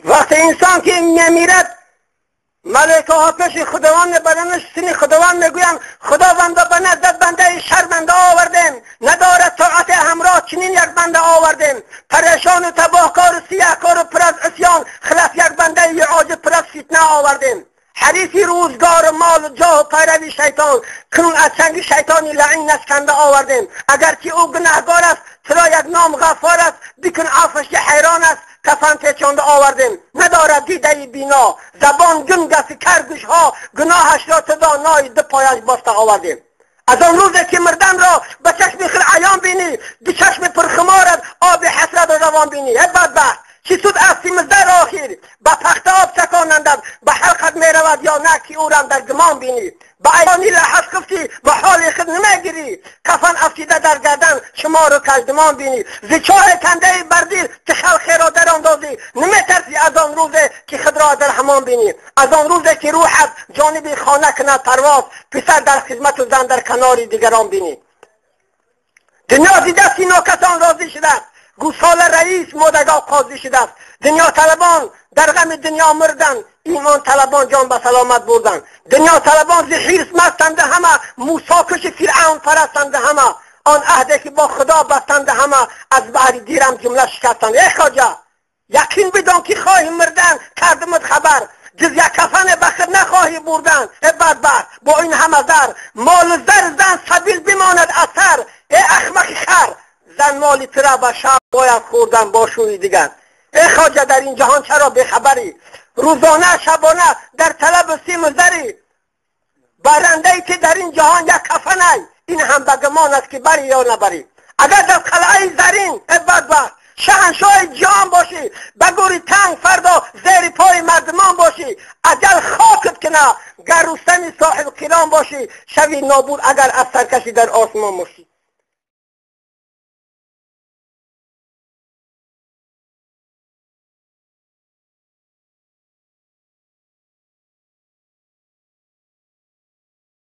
وقتی انسان که میمیرد ملائکه ها پیش خداوند بدنشتنی خداوند میگویم خداوند به نزد بنده شرمنده آوردیم، ندارد طاعت همراه چنین یک بنده آوردیم، پریشان و تباهکار و سیهکار و پر از عصیان خلاف یک بنده عاجز پر از فتنه آوردیم. حریصی روزگار و مال و جاه و پیروی شیطان کنون از چنگ شیطانی لعین اشکنده آوردیم. اگرچه او گناهگار است چرا یک نام غفار است، بکن عفوش حیران است کفن پیچانده آوردیم. ندارد دیده بینا، زبان گنگ است کرگوش ها، گناهش را تدانای دو پایش بسته آوردیم. از آن روزی که مردن را به چشم خل عیان بینی، به چشم پرخمارت آب حسرت و روان بینی. ای بدبخت چی سود از سیمزده را آخر به پخت آب چکانندد، به حلقت می رود یا نه که او را در گمان بینی. به ایانی لحظ خفتی به حال خود نمیگیری، کفن افسیده در گردن شما رو کژدمان بینی. ز چاه کنده بردیر که خلق را در اندازی، نمی ترسی از آن روزی که خود را در حمام بینی. از آن روزی که روحت جانب خانه کند پرواز، پسر در خدمت و زن در کنار دیگران بینی. دنیا دیده سینا کسان راضی شده، گوسال رئیس مردگاه قاضی شده است. دنیا طلبان در غم دنیا مردن، ایمان طلبان جان به سلامت بردن. دنیا طلبان ز حرص مستند همه، موسی کش فرعون پرستند همه. آن عهدی که با خدا بستند همه، از بحر دیرم جمله شکستند. ای خواجه یقین بدان که خواهی مردن، کردمت خبر جز یک کفن بخت نخواهی بردن. ای بدبخت با این همه زر، مال زر زن سبیل بماند اثر. ای احمق خر زن مالی ترا به شب باید خوردن با شوی دیگر. ای خواجه در این جهان چرا بخبری، روزانه شبانه در طلب سیم و زری. برنده که در این جهان یک کفنه، این هم بگمان است که بری یا نبری. اگر در قلعه زرین ای بدبخت شهنشاه جهان باشی، بگوری تنگ فردا زیر پای مردمان باشی. اجل خاکت کنه گر رستم صاحب کرام باشی، شوی نابود اگر از سرکشی در آسمان باشی.